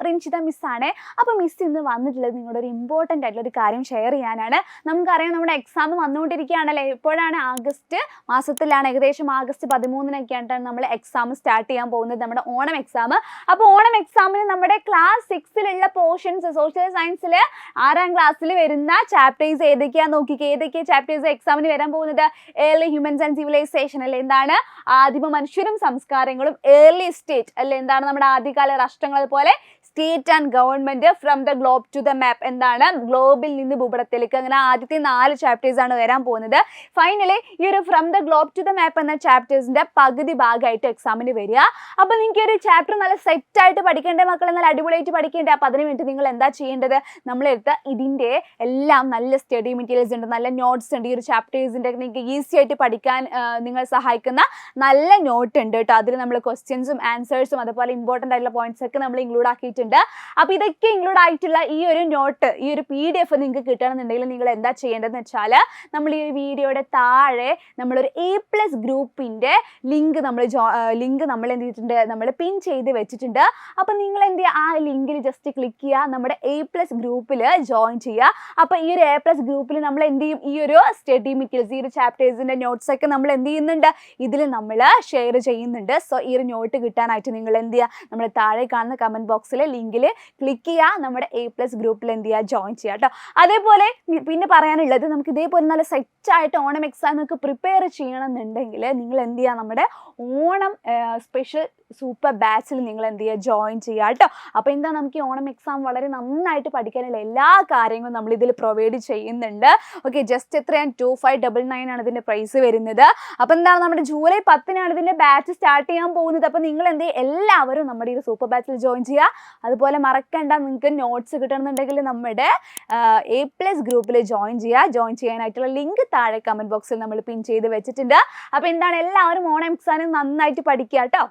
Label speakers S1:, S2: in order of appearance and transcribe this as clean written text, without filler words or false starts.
S1: റിഞ്ചിത മിസ്സാണ്. അപ്പോൾ മിസ് ഇന്ന് വന്നിട്ടുള്ളത് നിങ്ങളുടെ ഒരു ഇമ്പോർട്ടൻ്റ് ആയിട്ടുള്ള ഒരു കാര്യം ഷെയർ ചെയ്യാനാണ്. നമുക്കറിയാം നമ്മുടെ എക്സാം വന്നുകൊണ്ടിരിക്കുകയാണല്ലേ. എപ്പോഴാണ്? ആഗസ്റ്റ് മാസത്തിലാണ്, ഏകദേശം ആഗസ്റ്റ് 13-നൊക്കെയാണ് നമ്മൾ എക്സാം സ്റ്റാർട്ട് ചെയ്യാൻ പോകുന്നത്, നമ്മുടെ ഓണം എക്സാം. അപ്പോൾ ഓണം എക്സാമിന് നമ്മുടെ ക്ലാസ് 6-ലുള്ള പോർഷൻസ്, സോഷ്യൽ സയൻസിൽ 6ാം ക്ലാസ്സിൽ വരുന്ന ചാപ്റ്റേഴ്സ് ഏതൊക്കെയാണെന്ന് നോക്കിക്കേ. ഏതൊക്കെയാണ് ചാപ്റ്റേഴ്സ് എക്സാമിന് വരാൻ പോകുന്നത്? ഏർലി ഹ്യൂമൻസ് ആൻഡ് സിവിലൈസേഷൻ അല്ലേ, എന്താണ് ആദിമ മനുഷ്യരും സംസ്കാരങ്ങളും. ഏർലി സ്റ്റേറ്റ് അല്ലേ, എന്താണ് നമ്മുടെ ആദ്യകാല രാഷ്ട്രങ്ങൾ. അതുപോലെ state and government, from the globe to the map, എന്താണ് ഗ്ലോബിൽ നിന്ന് ഭൂപടത്തിലേക്ക്. അങ്ങനെ ആദ്യത്തെ 4 ചാപ്റ്റേഴ്സ് ആണ് വരാൻ പോകുന്നത്. ഫൈനലി ഈ ഒരു from the globe to the map എന്ന ചാപ്റ്റേഴ്സിന്റെ പകുതി ഭാഗമായിട്ട് എക്സാമിന് വരിക. അപ്പോൾ നിങ്ങൾക്ക് ഒരു ചാപ്റ്റർ നല്ല സെറ്റ് ആയിട്ട് പഠിക്കേണ്ട മക്കളെ, നല്ല അടിപൊളിയായിട്ട് പഠിക്കേണ്ടത്. അപ്പോൾ അതിന് വേണ്ടി നിങ്ങൾ എന്താ ചെയ്യേണ്ടത്? നമ്മളെടുത്ത് ഇതിൻ്റെ എല്ലാം നല്ല സ്റ്റഡി മെറ്റീരിയൽസ് ഉണ്ട്, നല്ല നോട്ട്സ് ഉണ്ട്. ഈ ഒരു ചാപ്റ്റേഴ്സിൻ്റെ നിങ്ങൾക്ക് ഈസി ആയിട്ട് പഠിക്കാൻ നിങ്ങൾ സഹായിക്കുന്ന നല്ല നോട്ട് ഉണ്ട് കേട്ടോ. അതിൽ നമ്മൾ ക്വസ്റ്റ്യൻസും ആൻസേഴ്സും അതുപോലെ ഇമ്പോർട്ടൻ്റ് ആയിട്ടുള്ള പോയിന്റ്സ് ഒക്കെ നമ്മൾ ഇൻക്ലൂഡ് ആക്കിയിട്ടുണ്ട്. അപ്പോൾ ഇതൊക്കെ ഇൻക്ലൂഡ് ആയിട്ടുള്ള ഈ ഒരു നോട്ട്, ഈ ഒരു PDF നിങ്ങൾക്ക് കിട്ടണമെന്നുണ്ടെങ്കിൽ നിങ്ങൾ എന്താ ചെയ്യേണ്ടതെന്ന് വെച്ചാൽ, നമ്മൾ ഈ ഒരു വീഡിയോയുടെ താഴെ നമ്മളൊരു A+ ഗ്രൂപ്പിൻ്റെ ലിങ്ക് നമ്മൾ എന്ത് ചെയ്തിട്ടുണ്ട്, നമ്മൾ പിൻ ചെയ്ത് വെച്ചിട്ടുണ്ട്. അപ്പോൾ നിങ്ങൾ എന്ത് ചെയ്യുക, ആ ലിങ്കിൽ ജസ്റ്റ് ക്ലിക്ക് ചെയ്യുക, നമ്മുടെ A+ ഗ്രൂപ്പിൽ ജോയിൻ ചെയ്യുക. അപ്പോൾ ഈ ഒരു A+ ഗ്രൂപ്പിൽ നമ്മൾ എന്ത് ചെയ്യും, ഈ ഒരു സ്റ്റഡി മെറ്റീരിയൽസ്, ഈ ഒരു ചാപ്റ്റേഴ്സിൻ്റെ നോട്ട്സ് ഒക്കെ നമ്മൾ എന്ത് ചെയ്യുന്നുണ്ട്, ഇതിൽ നമ്മൾ ഷെയർ ചെയ്യുന്നുണ്ട്. സോ ഈ ഒരു നോട്ട് കിട്ടാനായിട്ട് നിങ്ങൾ എന്ത് ചെയ്യുക, നമ്മൾ താഴെ കാണുന്ന കമൻറ്റ് ബോക്സിൽ ലിങ്കിൽ ക്ലിക്ക് ചെയ്യുക, നമ്മുടെ A+ ഗ്രൂപ്പിൽ എന്ത് ചെയ്യുക, ജോയിൻ ചെയ്യുക കേട്ടോ. അതേപോലെ പിന്നെ പറയാനുള്ളത്, നമുക്ക് ഇതേപോലെ നല്ല സെറ്റായിട്ട് ഓണം എക്സാമൊക്കെ പ്രിപ്പയർ ചെയ്യണമെന്നുണ്ടെങ്കിൽ നിങ്ങൾ എന്ത് ചെയ്യുക, നമ്മുടെ ഓണം സ്പെഷ്യൽ സൂപ്പർ ബാച്ചിൽ നിങ്ങൾ എന്ത് ചെയ്യുക, ജോയിൻ ചെയ്യുക കേട്ടോ. അപ്പോൾ എന്താ, നമുക്ക് ഈ ഓണം എക്സാം വളരെ നന്നായിട്ട് പഠിക്കാനുള്ള എല്ലാ കാര്യങ്ങളും നമ്മൾ ഇതിൽ പ്രൊവൈഡ് ചെയ്യുന്നുണ്ട്. ഓക്കെ, ജസ്റ്റ് എത്രയാണ് 2599 ആണ് ഇതിൻ്റെ പ്രൈസ് വരുന്നത്. അപ്പോൾ എന്താണ്, നമ്മുടെ ജൂലൈ 10-നാണ് ഇതിൻ്റെ ബാച്ച് സ്റ്റാർട്ട് ചെയ്യാൻ പോകുന്നത്. അപ്പോൾ നിങ്ങൾ എന്ത് ചെയ്യുക, എല്ലാവരും നമ്മുടെ ഈ സൂപ്പർ ബാച്ചിൽ ജോയിൻ ചെയ്യുക. അതുപോലെ മറക്കണ്ട, നിങ്ങൾക്ക് നോട്ട്സ് കിട്ടണമെന്നുണ്ടെങ്കിൽ നമ്മുടെ A+ ഗ്രൂപ്പിൽ ജോയിൻ ചെയ്യുക. ജോയിൻ ചെയ്യാനായിട്ടുള്ള ലിങ്ക് താഴെ കമൻറ്റ് ബോക്സിൽ നമ്മൾ പിൻ ചെയ്ത് വെച്ചിട്ടുണ്ട്. അപ്പോൾ എന്താണ്, എല്ലാവരും ഓണം എക്സാമിന് നന്നായിട്ട് പഠിക്കുക കേട്ടോ.